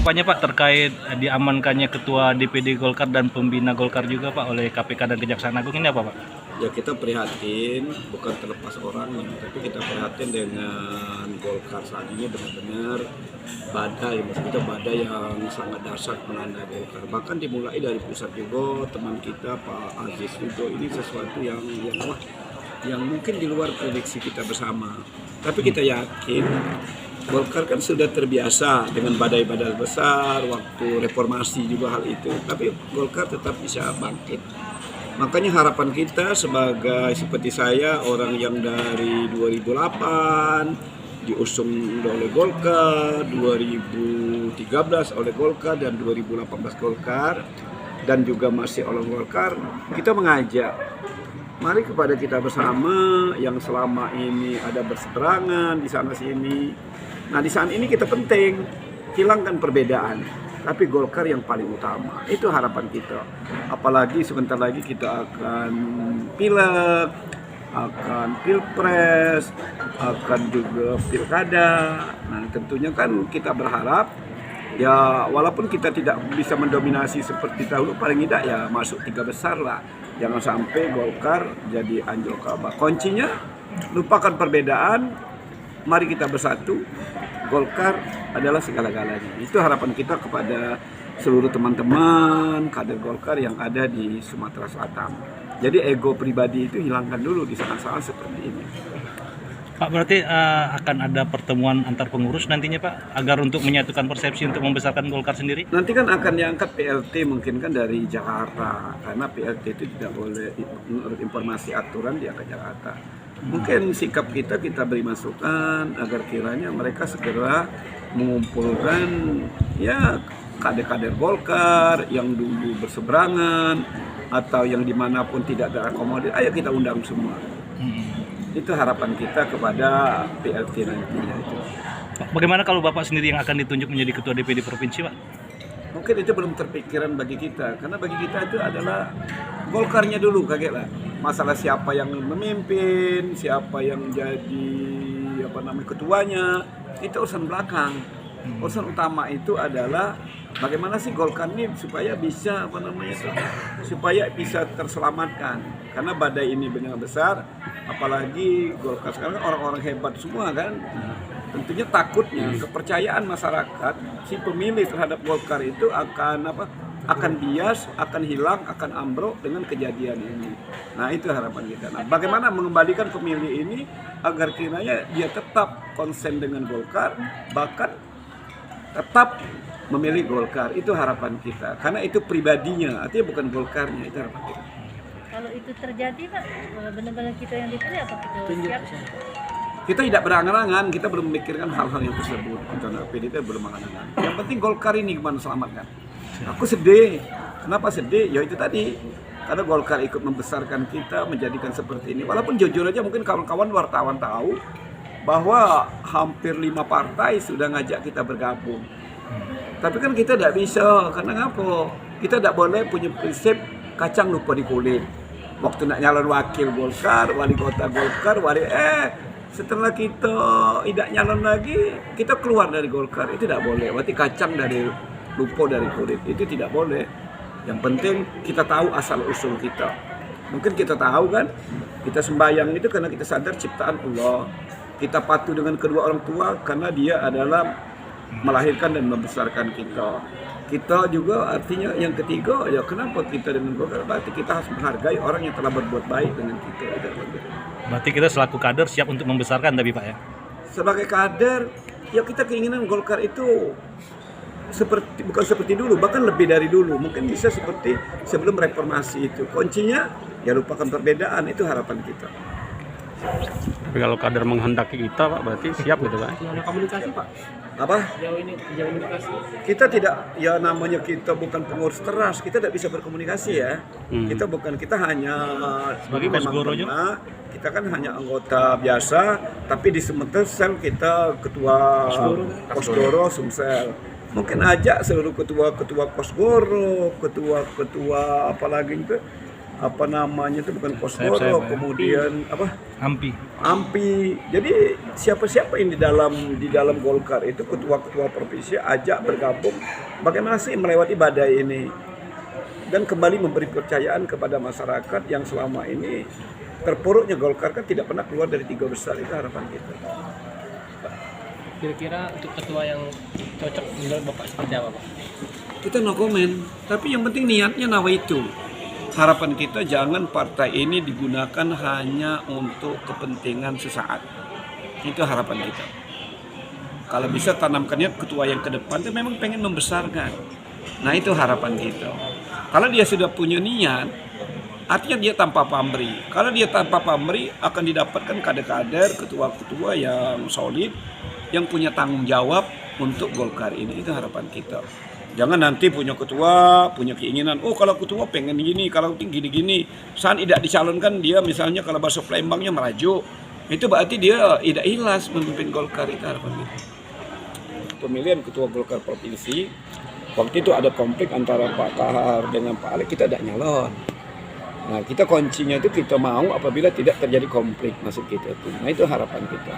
tanggapannya Pak terkait diamankannya Ketua DPD Golkar dan pembina Golkar juga Pak oleh KPK dan Kejaksaan Agung ini apa Pak? Ya kita prihatin, bukan terlepas orangnya, tapi kita prihatin dengan Golkar saat ini benar-benar badai, maksudnya badai yang sangat dahsyat melanda Golkar. Bahkan dimulai dari pusat juga, teman kita Pak Aziz juga, ini sesuatu yang mungkin di luar prediksi kita bersama. Tapi kita yakin Golkar kan sudah terbiasa dengan badai-badai besar, waktu reformasi juga hal itu. Tapi Golkar tetap bisa bangkit. Makanya harapan kita sebagai seperti saya, orang yang dari 2008 diusung oleh Golkar, 2013 oleh Golkar dan 2018 Golkar dan juga masih oleh Golkar, kita mengajak mari kepada kita bersama yang selama ini ada berseberangan di sana sini. Nah di saat ini kita penting hilangkan perbedaan. Tapi Golkar yang paling utama, itu harapan kita. Apalagi sebentar lagi kita akan pileg, akan pilpres, akan juga pilkada. Nah tentunya kan kita berharap, ya walaupun kita tidak bisa mendominasi seperti dahulu, paling tidak ya masuk 3 besar lah. Jangan sampai Golkar jadi anjlok kabar. Kuncinya, lupakan perbedaan, mari kita bersatu. Golkar adalah segala-galanya. Itu harapan kita kepada seluruh teman-teman kader Golkar yang ada di Sumatera Selatan. Jadi ego pribadi itu hilangkan dulu di saat-saat seperti ini. Pak berarti akan ada pertemuan antar pengurus nantinya Pak agar untuk menyatukan persepsi untuk membesarkan Golkar sendiri? Nanti kan akan diangkat PLT mungkin kan dari Jakarta, karena PLT itu tidak boleh, menurut informasi aturan diangkat Jakarta. Mungkin sikap kita beri masukan agar kiranya mereka segera mengumpulkan ya kader-kader Golkar yang dulu berseberangan atau yang dimanapun tidak terakomodir, ayo kita undang semua. Itu harapan kita kepada PLT nantinya itu. Bagaimana kalau Bapak sendiri yang akan ditunjuk menjadi Ketua DPD Provinsi Pak? Mungkin itu belum terpikiran bagi kita, karena bagi kita itu adalah Golkarnya dulu, kaget lah. Masalah siapa yang memimpin, siapa yang jadi ketuanya, itu urusan belakang. Urusan utama itu adalah bagaimana sih Golkar ini supaya bisa supaya bisa terselamatkan. Karena badai ini benar besar, apalagi Golkar sekarang orang-orang hebat semua kan. Tentunya takutnya kepercayaan masyarakat si pemilih terhadap Golkar itu akan bias, akan hilang, akan ambruk dengan kejadian ini. Nah itu harapan kita. Nah bagaimana mengembalikan pemilih ini agar kiranya dia tetap konsen dengan Golkar, bahkan tetap memilih Golkar. Itu harapan kita. Karena itu pribadinya, artinya bukan Golkarnya, itu harapan kita. Kalau itu terjadi Pak, benar-benar kita yang dipilih apa kita siap? Kita tidak berangan-angan, kita belum memikirkan hal-hal yang tersebut. Karena PDIP belum berangan-angan. Yang penting Golkar ini gimana selamatkan. Aku sedih. Kenapa sedih? Ya itu tadi. Karena Golkar ikut membesarkan kita, menjadikan seperti ini. Walaupun jujur aja mungkin kawan-kawan wartawan tahu bahwa hampir 5 partai sudah ngajak kita bergabung. Tapi kan kita tidak bisa, karena ngapa? Kita tidak boleh punya prinsip kacang lupa di kulit. Waktu nak nyalon wakil Golkar, wali kota Golkar, setelah kita tidak nyalon lagi, kita keluar dari Golkar. Itu tidak boleh. Berarti kacang lupa dari kulit. Itu tidak boleh. Yang penting kita tahu asal-usul kita. Mungkin kita tahu kan, kita sembahyang itu karena kita sadar ciptaan Allah. Kita patuh dengan kedua orang tua karena dia adalah melahirkan dan membesarkan kita. Kita juga artinya yang ketiga, ya kenapa kita dengan Golkar? Berarti kita harus menghargai orang yang telah berbuat baik dengan kita. Berarti kita selaku kader siap untuk membesarkan tapi Pak ya? Sebagai kader, ya kita keinginan Golkar itu bukan seperti dulu, bahkan lebih dari dulu. Mungkin bisa seperti sebelum reformasi itu. Kuncinya ya lupakan perbedaan, itu harapan kita. Tapi kalau kader menghendaki kita Pak, berarti siap gitu Pak? Ada komunikasi Pak? Apa? Sejauh ini komunikasi? Kita tidak, ya namanya kita bukan pengurus keras, kita tidak bisa berkomunikasi ya. Kita hanya sebagai Kosgoro juga. Kita kan hanya anggota biasa, tapi di Sumsel kita ketua Kosgoro Sumsel. Mungkin ajak seluruh ketua Kosgoro, ketua apalagi itu apa namanya itu bukan Kosgoro, kemudian apa AMPI. Jadi siapa-siapa yang di dalam Golkar itu ketua-ketua provinsi ajak bergabung bagaimana sih melewati badai ini dan kembali memberi kepercayaan kepada masyarakat yang selama ini terpuruknya Golkar kan tidak pernah keluar dari 3 besar. Itu harapan kita. Kira-kira untuk ketua yang cocok menurut Bapak seperti apa, Pak? Kita no comment, tapi yang penting niatnya nawaitu. Harapan kita jangan partai ini digunakan hanya untuk kepentingan sesaat. Itu harapan kita. Kalau bisa tanamkan niat ketua yang ke depan itu memang pengen membesarkan. Nah itu harapan kita. Kalau dia sudah punya niat, artinya dia tanpa pamrih. Kalau dia tanpa pamrih akan didapatkan kader-kader, ketua-ketua yang solid, yang punya tanggung jawab untuk Golkar ini. Itu harapan kita. Jangan nanti punya ketua, punya keinginan, oh kalau ketua pengen gini, kalau gini-gini. Saat tidak dicalonkan dia misalnya kalau bahasa Palembangnya merajuk. Itu berarti dia tidak ikhlas memimpin Golkar. Itu harapan kita. Pemilihan ketua Golkar provinsi, waktu itu ada konflik antara Pak Kahar dengan Pak Alex, kita tidak nyalon. Nah kita kuncinya itu kita mau apabila tidak terjadi konflik maksud kita itu. Nah itu harapan kita.